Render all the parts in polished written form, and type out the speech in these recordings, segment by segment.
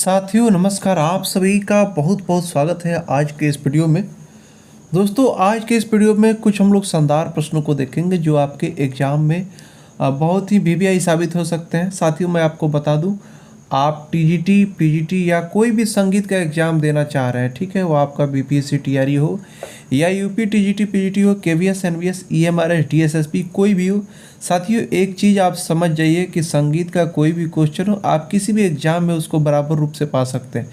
साथियों नमस्कार। आप सभी का बहुत बहुत स्वागत है आज के इस वीडियो में। दोस्तों आज के इस वीडियो में कुछ हम लोग शानदार प्रश्नों को देखेंगे जो आपके एग्जाम में बहुत ही वीवीआई साबित हो सकते हैं। साथियों मैं आपको बता दूं, आप टीजीटी पीजीटी या कोई भी संगीत का एग्ज़ाम देना चाह रहे हैं, ठीक है, वो आपका बीपीएससी टीआरई हो या यूपी टीजीटी पीजीटी हो, केवीएस एनवीएस ईएमआरएस डीएसएसपी कोई भी हो। साथियों एक चीज़ आप समझ जाइए कि संगीत का कोई भी क्वेश्चन हो, आप किसी भी एग्ज़ाम में उसको बराबर रूप से पा सकते हैं,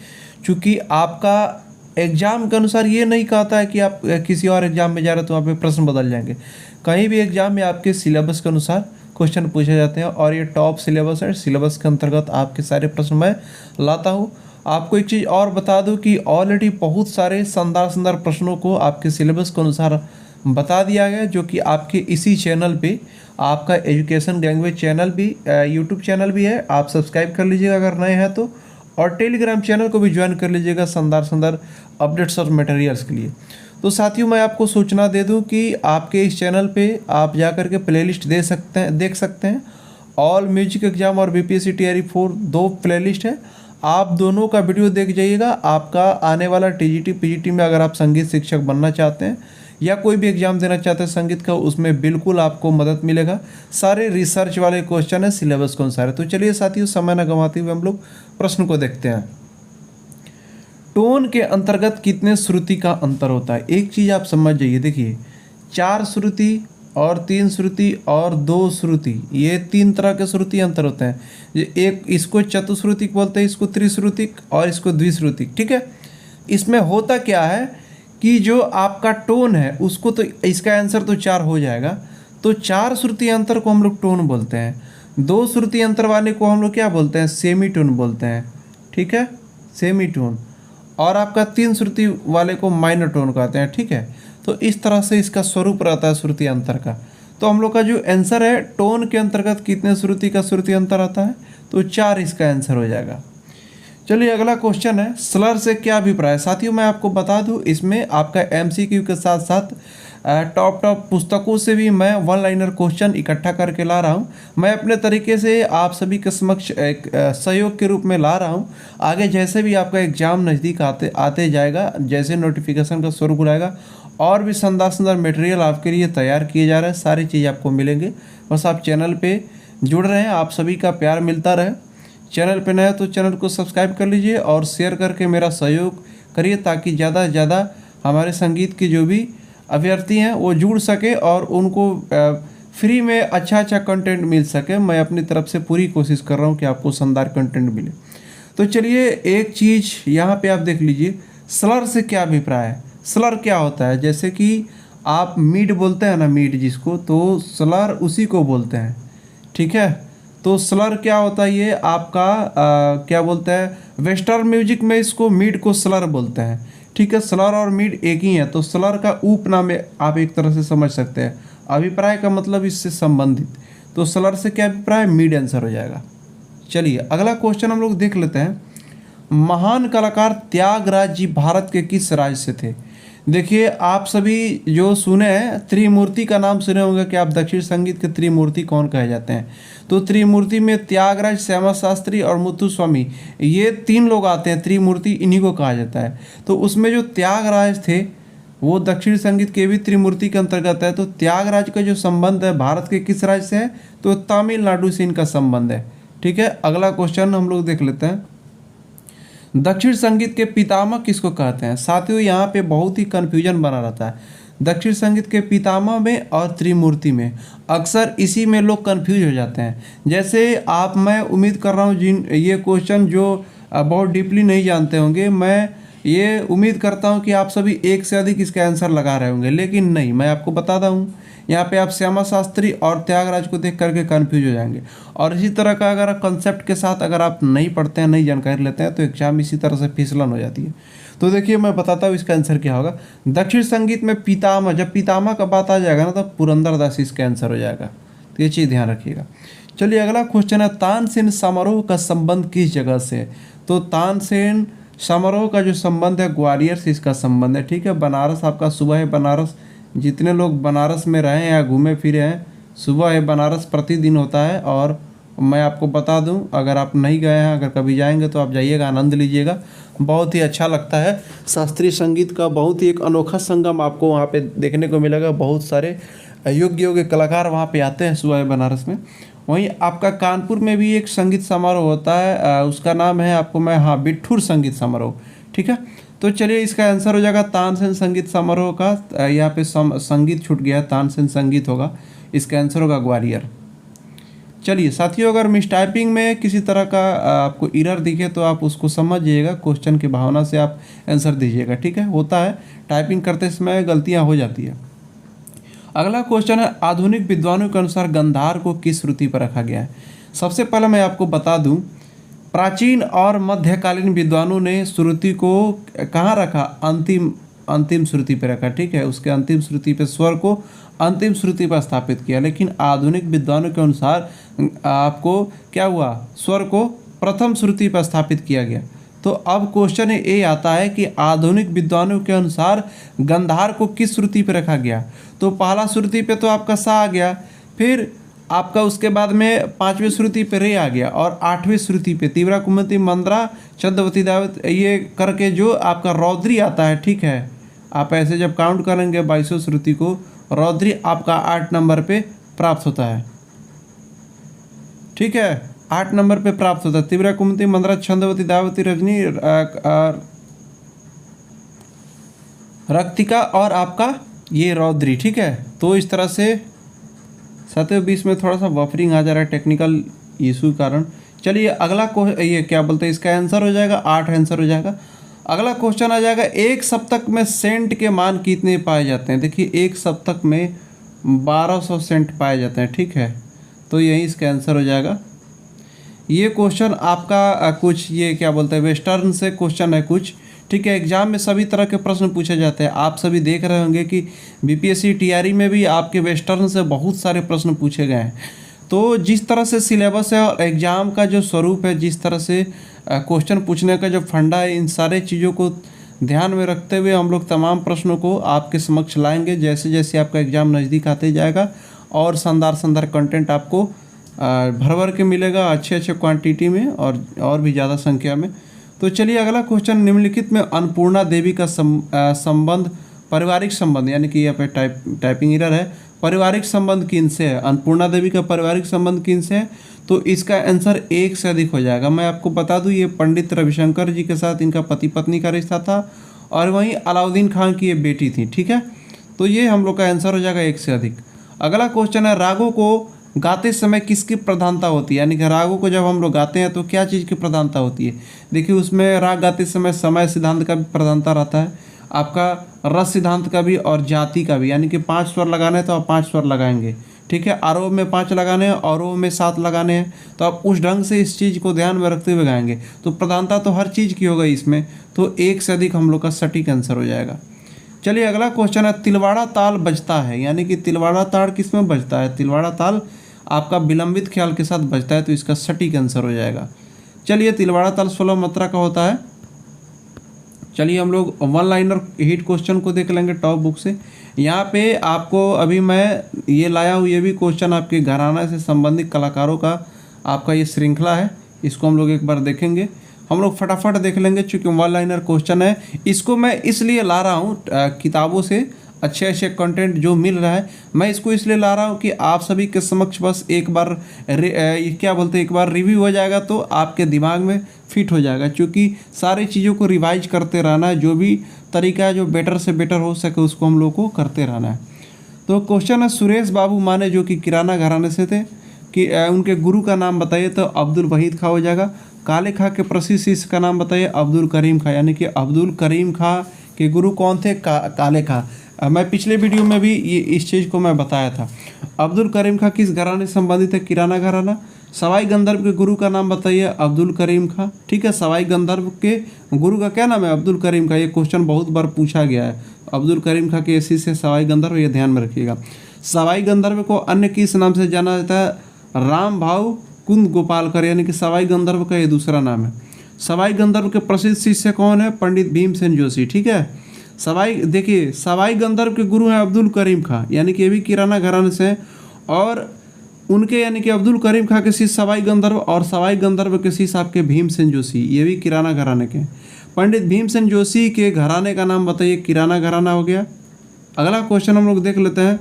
क्योंकि आपका एग्ज़ाम के अनुसार ये नहीं कहता है कि आप किसी और एग्ज़ाम में जा रहे हो तो वहाँ पे प्रश्न बदल जाएंगे। कहीं भी एग्ज़ाम में आपके सिलेबस के अनुसार क्वेश्चन पूछे जाते हैं और ये टॉप सिलेबस है। सिलेबस के अंतर्गत आपके सारे प्रश्न मैं लाता हूँ। आपको एक चीज़ और बता दूँ कि ऑलरेडी बहुत सारे शानदार शानदार प्रश्नों को आपके सिलेबस के अनुसार बता दिया गया, जो कि आपके इसी चैनल पे आपका एजुकेशन लैंग्वेज चैनल भी यूट्यूब चैनल भी है, आप सब्सक्राइब कर लीजिएगा अगर नए हैं तो, और टेलीग्राम चैनल को भी ज्वाइन कर लीजिएगा शानदार शानदार अपडेट्स और मटेरियल्स के लिए। तो साथियों मैं आपको सूचना दे दूं कि आपके इस चैनल पे आप जा कर के प्लेलिस्ट देख सकते हैं। ऑल म्यूजिक एग्जाम और बीपीएससी टीआरई 4 दो प्लेलिस्ट है, आप दोनों का वीडियो देख जाइएगा। आपका आने वाला टीजीटी पीजीटी में अगर आप संगीत शिक्षक बनना चाहते हैं या कोई भी एग्ज़ाम देना चाहते हैं संगीत का, उसमें बिल्कुल आपको मदद मिलेगा। सारे रिसर्च वाले क्वेश्चन है सिलेबस के अनुसार है। तो चलिए साथियों समय न गंवाते हुए हम लोग प्रश्न को देखते हैं। टोन के अंतर्गत कितने श्रुति का अंतर होता है? एक चीज़ आप समझ जाइए, देखिए 4 श्रुति और 3 श्रुति और 2 श्रुति, ये 3 तरह के श्रुति अंतर होते हैं। ये एक इसको चतुश्रुतिक बोलते हैं, इसको त्रिश्रुतिक और इसको द्विश्रुतिक, ठीक है। इसमें होता क्या है कि जो आपका टोन है उसको, तो इसका आंसर तो 4 हो जाएगा। तो 4 श्रुति अंतर को हम लोग टोन बोलते हैं, 2 श्रुति अंतर वाले को हम लोग क्या बोलते हैं? सेमी टोन बोलते हैं, ठीक है, सेमी टोन। और आपका 3 श्रुति वाले को माइनर टोन कहते हैं, ठीक है। तो इस तरह से इसका स्वरूप रहता है श्रुति अंतर का। तो हम लोग का जो आंसर है टोन के अंतर्गत कितने श्रुति का श्रुति अंतर आता है, तो 4 इसका आंसर हो जाएगा। चलिए अगला क्वेश्चन है, स्लर से क्या अभिप्राय है? साथियों मैं आपको बता दूं, इसमें आपका एमसीक्यू के साथ साथ टॉप पुस्तकों से भी मैं वन लाइनर क्वेश्चन इकट्ठा करके ला रहा हूं। मैं अपने तरीके से आप सभी के समक्ष एक सहयोग के रूप में ला रहा हूं। आगे जैसे भी आपका एग्ज़ाम नज़दीक आते जाएगा, जैसे नोटिफिकेशन का स्वरूप रहेगा, और भी शानदार शानदार मटेरियल आपके लिए तैयार किए जा रहे हैं, सारी चीज़ आपको मिलेंगे। बस आप चैनल पर जुड़ रहे हैं, आप सभी का प्यार मिलता रहे। चैनल पे नया तो चैनल को सब्सक्राइब कर लीजिए और शेयर करके मेरा सहयोग करिए, ताकि ज़्यादा से ज़्यादा हमारे संगीत के जो भी अभ्यर्थी हैं वो जुड़ सके और उनको फ्री में अच्छा अच्छा कंटेंट मिल सके। मैं अपनी तरफ से पूरी कोशिश कर रहा हूँ कि आपको शानदार कंटेंट मिले। तो चलिए एक चीज़ यहाँ पे आप देख लीजिए, स्लर से क्या अभिप्राय है? स्लर क्या होता है? जैसे कि आप मीड बोलते हैं ना, मीड जिसको, तो स्लर उसी को बोलते हैं, ठीक है। तो स्लर क्या होता है? ये आपका क्या बोलते हैं, वेस्टर्न म्यूजिक में इसको मीड को स्लर बोलते हैं, ठीक है। स्लर और मीड एक ही है, तो स्लर का उपनाम आप एक तरह से समझ सकते हैं। अभिप्राय का मतलब इससे संबंधित, तो स्लर से क्या अभिप्राय? मीड आंसर हो जाएगा। चलिए अगला क्वेश्चन हम लोग देख लेते हैं। महान कलाकार त्यागराज जी भारत के किस राज्य से थे? देखिए आप सभी जो सुने हैं त्रिमूर्ति का नाम सुने होंगे कि आप दक्षिण संगीत के त्रिमूर्ति कौन कहे जाते हैं। तो त्रिमूर्ति में त्यागराज, श्यामा शास्त्री और मुत्तुस्वामी, ये 3 लोग आते हैं। त्रिमूर्ति इन्हीं को कहा जाता है। तो उसमें जो त्यागराज थे वो दक्षिण संगीत के भी त्रिमूर्ति के अंतर्गत है। तो त्यागराज का जो संबंध है भारत के किस राज्य से है? तो तमिलनाडु से इनका संबंध है, ठीक है। अगला क्वेश्चन हम लोग देख लेते हैं, दक्षिण संगीत के पितामह किसको कहते हैं? साथियों यहाँ पे बहुत ही कन्फ्यूजन बना रहता है दक्षिण संगीत के पितामह में और त्रिमूर्ति में। अक्सर इसी में लोग कंफ्यूज हो जाते हैं। जैसे आप, मैं उम्मीद कर रहा हूँ जिन ये क्वेश्चन जो बहुत डीपली नहीं जानते होंगे, मैं ये उम्मीद करता हूँ कि आप सभी एक से अधिक इसका आंसर लगा रहे होंगे, लेकिन नहीं, मैं आपको बताता हूँ। यहाँ पे आप श्यामा शास्त्री और त्यागराज को देख करके कंफ्यूज हो जाएंगे। और इसी तरह का अगर कंसेप्ट के साथ अगर आप नहीं पढ़ते हैं, नहीं जानकारी लेते हैं, तो एग्जाम इसी तरह से फिसलन हो जाती है। तो देखिए मैं बताता हूँ इसका आंसर क्या होगा। दक्षिण संगीत में पितामह, जब पितामह का बात आ जाएगा ना, तो पुरंदरदास इसका आंसर हो जाएगा। तो ये चीज़ ध्यान रखिएगा। चलिए अगला क्वेश्चन है, तानसेन समारोह का संबंध किस जगह से? तो तानसेन समारोह का जो संबंध है ग्वालियर से इसका संबंध है, ठीक है। बनारस आपका सुबह है, बनारस जितने लोग बनारस में रहे हैं या घूमे फिरे हैं, सुबह है बनारस प्रतिदिन होता है और मैं आपको बता दूं, अगर आप नहीं गए हैं, अगर कभी जाएंगे तो आप जाइएगा, आनंद लीजिएगा, बहुत ही अच्छा लगता है। शास्त्रीय संगीत का बहुत ही एक अनोखा संगम आपको वहाँ पे देखने को मिलेगा। बहुत सारे योग्य योग्य कलाकार वहाँ पे आते हैं सुबह बनारस में। वहीं आपका कानपुर में भी एक संगीत समारोह होता है, उसका नाम है आपको मैं हाँ बिट्ठूर संगीत समारोह, ठीक है। तो चलिए इसका आंसर हो जाएगा तानसेन संगीत समारोह का। यहाँ पे संगीत छूट गया, तानसेन संगीत होगा, इसका आंसर होगा ग्वालियर। चलिए साथियों, अगर मिस टाइपिंग में किसी तरह का आपको एरर दिखे तो आप उसको समझिएगा, क्वेश्चन की भावना से आप आंसर दीजिएगा, ठीक है। होता है, टाइपिंग करते समय गलतियां हो जाती है। अगला क्वेश्चन है, आधुनिक विद्वानों के अनुसार गंधार को किस श्रुति पर रखा गया है। सबसे पहले मैं आपको बता दूं, प्राचीन और मध्यकालीन विद्वानों ने श्रुति को कहाँ रखा, अंतिम श्रुति पर रखा, ठीक है। उसके अंतिम श्रुति पे स्वर को अंतिम श्रुति पर स्थापित किया। लेकिन आधुनिक विद्वानों के अनुसार आपको क्या हुआ, स्वर को प्रथम श्रुति पर स्थापित किया गया। तो अब क्वेश्चन ये आता है कि आधुनिक विद्वानों के अनुसार गंधार को किस श्रुति पर रखा गया। तो पहला श्रुति पे तो आपका सा आ गया, फिर आपका उसके बाद में पांचवें श्रुति पे रे आ गया, और आठवीं श्रुति पे तीव्रा कुमति मंद्रा चंद्रवती दावत ये करके जो आपका रौद्री आता है, ठीक है। आप ऐसे जब काउंट करेंगे 22 श्रुति को, रौद्री आपका 8 नंबर पे प्राप्त होता है, ठीक है। 8 नंबर पे प्राप्त होता है। तीव्रा कुमति मंद्रा छंदवती दावती रजनी रक्तिका और आपका ये रौद्री, ठीक है। तो इस तरह से 7-20 में थोड़ा सा बफरिंग आ जा रहा है टेक्निकल इशू के कारण। चलिए अगला ये क्या बोलते हैं, इसका आंसर हो जाएगा 8 आंसर हो जाएगा। अगला क्वेश्चन आ जाएगा, एक सप्तक में सेंट के मान कितने पाए जाते हैं। देखिए एक सप्तक में 1200 सेंट पाए जाते हैं, ठीक है। तो यही इसका आंसर हो जाएगा। ये क्वेश्चन आपका कुछ ये क्या बोलते हैं वेस्टर्न से क्वेश्चन है कुछ, ठीक है। एग्जाम में सभी तरह के प्रश्न पूछे जाते हैं। आप सभी देख रहे होंगे कि बीपीएससी टीआरई में भी आपके वेस्टर्न से बहुत सारे प्रश्न पूछे गए हैं। तो जिस तरह से सिलेबस है और एग्ज़ाम का जो स्वरूप है, जिस तरह से क्वेश्चन पूछने का जो फंडा है, इन सारे चीज़ों को ध्यान में रखते हुए हम लोग तमाम प्रश्नों को आपके समक्ष लाएंगे। जैसे जैसे आपका एग्ज़ाम नज़दीक आते जाएगा और शानदार कंटेंट आपको भर भर के मिलेगा, अच्छे क्वांटिटी में और भी ज़्यादा संख्या में। तो चलिए अगला क्वेश्चन, निम्नलिखित में अन्नपूर्णा देवी का संबंध पारिवारिक संबंध, यानी कि यहाँ पे टाइपिंग एरर है, पारिवारिक संबंध किन से है। अन्नपूर्णा देवी का पारिवारिक संबंध किन से है, तो इसका आंसर 1 से अधिक हो जाएगा। मैं आपको बता दूं, ये पंडित रविशंकर जी के साथ इनका पति पत्नी का रिश्ता था, और वहीं अलाउद्दीन खान की ये बेटी थी, ठीक है। तो ये हम लोग का आंसर हो जाएगा 1 से अधिक। अगला क्वेश्चन है, रागों को गाते समय किसकी प्रधानता होती है, यानी कि रागों को जब हम लोग गाते हैं तो क्या चीज़ की प्रधानता होती है। देखिए उसमें राग गाते समय समय सिद्धांत का भी प्रधानता रहता है, आपका रस सिद्धांत का भी और जाति का भी, यानी कि 5 स्वर लगाने हैं तो आप 5 स्वर लगाएंगे, ठीक है। आरोह में 5 लगाने हैं, अवरोह में 7 लगाने हैं, तो आप उस ढंग से इस चीज़ को ध्यान में रखते हुए गाएंगे। तो प्रधानता तो हर चीज़ की हो गई इसमें, तो 1 से अधिक हम लोग का सटीक आंसर हो जाएगा। चलिए अगला क्वेश्चन है, तिलवाड़ा ताल बजता है, यानी कि तिलवाड़ा ताल किस में बजता है। तिलवाड़ा ताल आपका विलंबित ख्याल के साथ बजता है, तो इसका सटीक आंसर हो जाएगा। चलिए तिलवाड़ा ताल 16 मात्रा का होता है। चलिए हम लोग 1 लाइनर हिट क्वेश्चन को देख लेंगे टॉप बुक से। यहाँ पे आपको अभी मैं ये लाया हूँ, ये भी क्वेश्चन आपके घराना से संबंधित कलाकारों का आपका ये श्रृंखला है, इसको हम लोग एक बार देखेंगे। हम लोग फटाफट देख लेंगे, चूँकि 1 लाइनर क्वेश्चन है। इसको मैं इसलिए ला रहा हूँ, किताबों से अच्छे कंटेंट जो मिल रहा है, मैं इसको इसलिए ला रहा हूँ कि आप सभी के समक्ष बस एक बार क्या बोलते हैं, एक बार रिव्यू हो जाएगा तो आपके दिमाग में फिट हो जाएगा। क्योंकि सारी चीज़ों को रिवाइज करते रहना है, जो भी तरीका है जो बेटर से बेटर हो सके उसको हम लोग को करते रहना है। तो क्वेश्चन है, सुरेश बाबू माने जो कि किराना घराने से थे, कि उनके गुरु का नाम बताइए। तो अब्दुल वहीद खां हो जाएगा। काले खां के प्रसिद्ध शिष्य का नाम बताइए। अब्दुल करीम खां, यानी कि अब्दुल करीम खां के गुरु कौन थे, काले खां। मैं पिछले वीडियो में भी ये इस चीज़ को मैं बताया था। अब्दुल करीम खां किस घराने से संबंधित है, किराना घराना। सवाई गंधर्व के गुरु का नाम बताइए, अब्दुल करीम खां, ठीक है। सवाई गंधर्व के गुरु का क्या नाम है, अब्दुल करीम खां। ये क्वेश्चन बहुत बार पूछा गया है, अब्दुल करीम खां के शिष्य सवाई गंधर्व, ये ध्यान में रखिएगा। सवाई गंधर्व को अन्य किस नाम से जाना जाता है, राम भाव कुंद गोपालकर, यानी कि सवाई गंधर्व का ये दूसरा नाम है। सवाई गंधर्व के प्रसिद्ध शिष्य कौन है, पंडित भीमसेन जोशी, ठीक है। सवाई गंधर्व के गुरु हैं अब्दुल करीम खां, यानी कि ये भी किराना घराने से हैं। और उनके यानी कि अब्दुल करीम खां के शिष्य सवाई गंधर्व, और सवाई गंधर्व के शिष्य आपके भीमसेन जोशी, ये भी किराना घराने के। पंडित भीमसेन जोशी के घराने का नाम बताइए, किराना घराना हो गया। अगला क्वेश्चन हम लोग देख लेते हैं,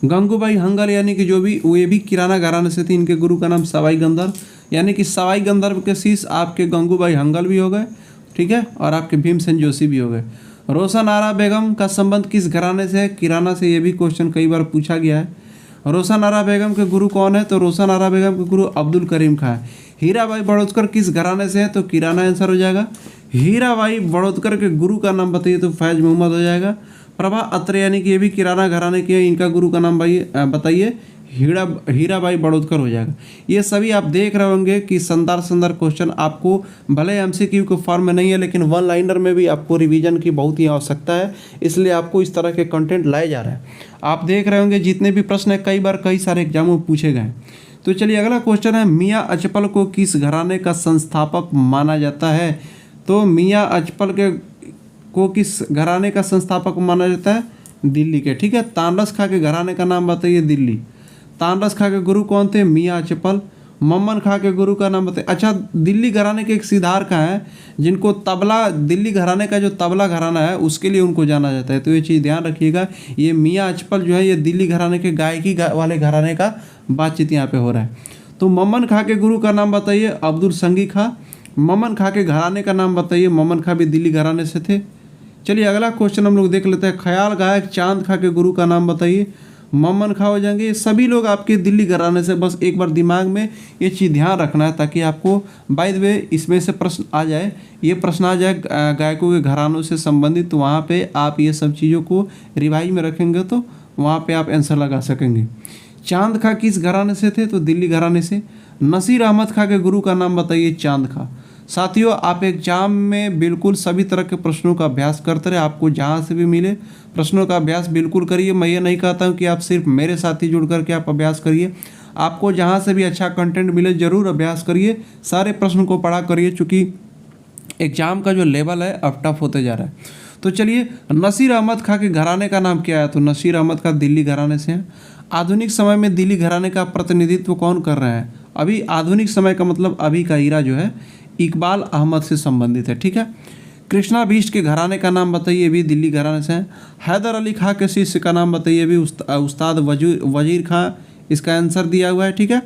गंगूबाई हंगल यानी कि जो भी वो ये भी किराना घराने से थी, इनके गुरु का नाम सवाई गंधर्व, यानी कि सवाई गंधर्व के शिष्य आपके गंगूबाई हंगल भी हो गए, ठीक है, और आपके भीमसेन जोशी भी हो गए। रोशन आरा बेगम का संबंध किस घराने से है, किराना से, ये भी क्वेश्चन कई बार पूछा गया है। रोशन आरा बेगम के गुरु कौन है, तो रोशन आरा बेगम के गुरु अब्दुल करीम खां है। हीराबाई बड़ौदकर किस घराने से है, तो किराना आंसर हो जाएगा। हीराबाई बड़ौदकर के गुरु का नाम बताइए, तो फैज मोहम्मद हो जाएगा। प्रभा अत्रे यानी कि ये भी किराना घराने के, इनका गुरु का नाम बताइए, हीराबाई बड़ौदकर हो जाएगा। ये सभी आप देख रहे होंगे कि शानदार क्वेश्चन आपको, भले एमसीक्यू के फॉर्म में नहीं है लेकिन वन लाइनर में भी आपको रिवीजन की बहुत ही आवश्यकता है, इसलिए आपको इस तरह के कंटेंट लाए जा रहे हैं। आप देख रहे होंगे जितने भी प्रश्न हैं कई बार कई सारे एग्जामों में पूछे गए। तो चलिए अगला क्वेश्चन है, मियाँ अचपल को किस घराने का संस्थापक माना जाता है, तो मियाँ अचपल को किस घराने का संस्थापक माना जाता है, दिल्ली के, ठीक है। तानरस खां के घराने का नाम बताइए, दिल्ली। तानरस खां के गुरु कौन थे, मियाँ अचपल। मम्मन खां के गुरु का नाम बताइए। अच्छा, दिल्ली घराने के एक सिद्धार खां हैं जिनको तबला, दिल्ली घराने का जो तबला घराना है उसके लिए उनको जाना जाता है, तो ये चीज़ ध्यान रखिएगा। ये मियाँ अचपल जो है ये दिल्ली घराने के गायकी वाले घराने का बातचीत यहाँ पे हो रहा है। तो मम्मन खां के गुरु का नाम बताइए, अब्दुल संगी खां। मम्मन खां के घराने का नाम बताइए, मम्मन खां भी दिल्ली घराने से थे। चलिए अगला क्वेश्चन हम लोग देख लेते हैं, ख्याल गायक चांद खां के गुरु का नाम बताइए, मम्मन खां हो जाएंगे। ये सभी लोग आपके दिल्ली घराने से, बस एक बार दिमाग में ये चीज़ ध्यान रखना है ताकि आपको बाय द वे इसमें से प्रश्न आ जाए, ये प्रश्न आ जाए गायकों के घरानों से संबंधित, तो वहाँ पे आप ये सब चीज़ों को रिवाइज में रखेंगे तो वहाँ पे आप आंसर लगा सकेंगे। चांद खां किस घराने से थे, तो दिल्ली घराने से। नसीर अहमद खां के गुरु का नाम बताइए, चांद खां। साथियों, आप एग्जाम में बिल्कुल सभी तरह के प्रश्नों का अभ्यास करते रहे, आपको जहाँ से भी मिले प्रश्नों का अभ्यास बिल्कुल करिए। मैं ये नहीं कहता हूँ कि आप सिर्फ मेरे साथ ही जुड़ करके आप अभ्यास करिए, आपको जहाँ से भी अच्छा कंटेंट मिले ज़रूर अभ्यास करिए, सारे प्रश्न को पढ़ा करिए, चूँकि एग्ज़ाम का जो लेवल है अब टफ होते जा रहा है। तो चलिए, नसीर अहमद खां के घराने का नाम क्या है, तो नसीर अहमद खां दिल्ली घराने से हैं। आधुनिक समय में दिल्ली घराने का प्रतिनिधित्व कौन कर रहे हैं, अभी आधुनिक समय का मतलब अभी का ईरा जो है इकबाल अहमद से संबंधित है, ठीक है। कृष्णा बिष्ट के घराने का नाम बताइए, भी दिल्ली घराने से हैं। हैदर अली खां के शिष्य का नाम बताइए, भी उस्ताद वजीर खां, इसका आंसर दिया हुआ है, ठीक है।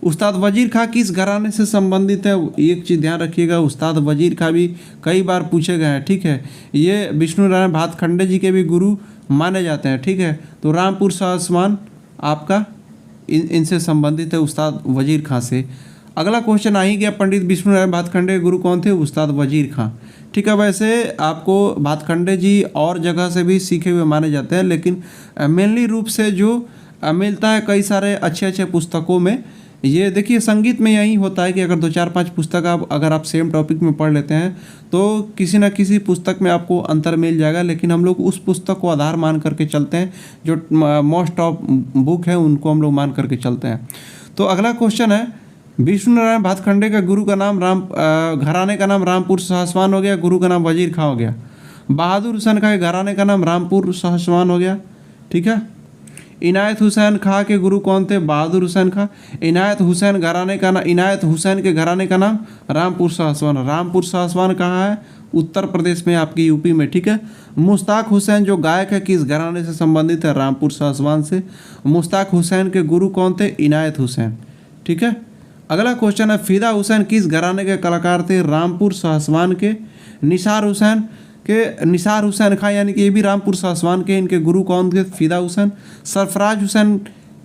उस्ताद वजीर खां किस घराने से संबंधित है, एक चीज़ ध्यान रखिएगा, उस्ताद वजीर खां भी कई बार पूछे गए हैं, ठीक है। ये विष्णु नारायण भातखंडे जी के भी गुरु माने जाते हैं, ठीक है। तो रामपुर सासवान आपका इनसे संबंधित है, उस्ताद वजीर खां से। अगला क्वेश्चन आ ही गया, पंडित विष्णु नारायण भातखंडे के गुरु कौन थे, उस्ताद वजीर खां, ठीक है। वैसे आपको भातखंडे जी और जगह से भी सीखे हुए माने जाते हैं, लेकिन मेनली रूप से जो मिलता है कई सारे अच्छे पुस्तकों में, ये देखिए संगीत में यही होता है कि अगर 2-4-5 पुस्तक अगर आप सेम टॉपिक में पढ़ लेते हैं तो किसी न किसी पुस्तक में आपको अंतर मिल जाएगा, लेकिन हम लोग उस पुस्तक को आधार मान करके चलते हैं, जो मोस्ट ऑफ बुक है उनको हम लोग मान करके चलते हैं। तो अगला क्वेश्चन है, विष्णु नारायण भातखंडे का गुरु का नाम घराने का नाम रामपुर सासवान हो गया, गुरु का नाम वजीर खां हो गया। बहादुर हुसैन खां के घराने का नाम रामपुर सासवान हो गया, ठीक है। इनायत हुसैन खां के गुरु कौन थे, बहादुर हुसैन खां। इनायत हुसैन के घराने का नाम रामपुर सासवान। रामपुर सासवान कहाँ है, उत्तर प्रदेश में, आपके यूपी में, ठीक है। मुश्ताक हुसैन जो गायक है किस घराने से संबंधित है, रामपुर सासवान से। मुश्ताक हुसैन के गुरु कौन थे, इनायत हुसैन, ठीक है। अगला क्वेश्चन है, फिदा हुसैन किस घराने के कलाकार थे, रामपुर सासवान के। निसार हुसैन खां यानी कि ये भी रामपुर सासवान के, इनके गुरु कौन थे, फिदा हुसैन। सरफराज हुसैन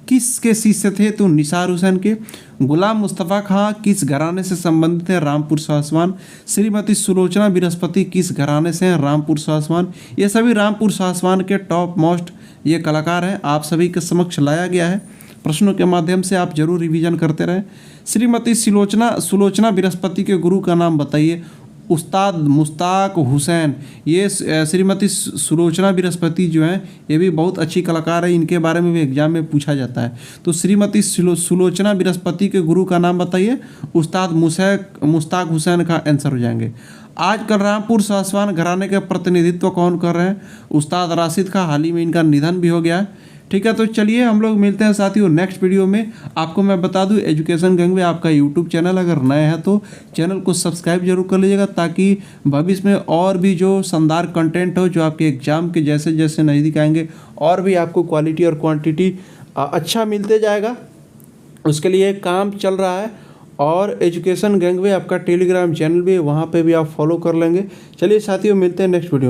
किसके शिष्य थे, तो निसार हुसैन के। गुलाम मुस्तफ़ा खां किस घराने से संबंधित है, रामपुर सासवान। श्रीमती सुलोचना बृहस्पति किस घराने से हैं, रामपुर सासवान। ये सभी रामपुर सासवान के टॉप मोस्ट ये कलाकार हैं, आप सभी के समक्ष लाया गया है, प्रश्नों के माध्यम से आप जरूर रिवीजन करते रहें। श्रीमती सुलोचना बृहस्पति के गुरु का नाम बताइए, उस्ताद मुश्ताक हुसैन। ये श्रीमती सुलोचना बृहस्पति जो हैं ये भी बहुत अच्छी कलाकार है, इनके बारे में भी एग्जाम में पूछा जाता है। तो श्रीमती सुलोचना बृहस्पति के गुरु का नाम बताइए, उस्ताद मुश्ताक हुसैन का आंसर हो जाएंगे। आजकल रामपुर सासवान घराने के प्रतिनिधित्व कौन कर रहे हैं, उस्ताद राशिद खां, हाल ही में इनका निधन भी हो गया है, ठीक है, तो चलिए हम लोग मिलते हैं साथियों नेक्स्ट वीडियो में। आपको मैं बता दूं, एजुकेशन गंगवे आपका यूट्यूब चैनल, अगर नए हैं तो चैनल को सब्सक्राइब जरूर कर लीजिएगा, ताकि भविष्य में और भी जो शानदार कंटेंट हो जो आपके एग्जाम के जैसे जैसे नज़दीक आएंगे और भी आपको क्वालिटी और क्वांटिटी अच्छा मिलते जाएगा। उसके लिए काम चल रहा है। और एजुकेशन गंगवे आपका टेलीग्राम चैनल भी है, वहाँ पे भी आप फॉलो कर लेंगे। चलिए साथियों, मिलते हैं नेक्स्ट वीडियो में।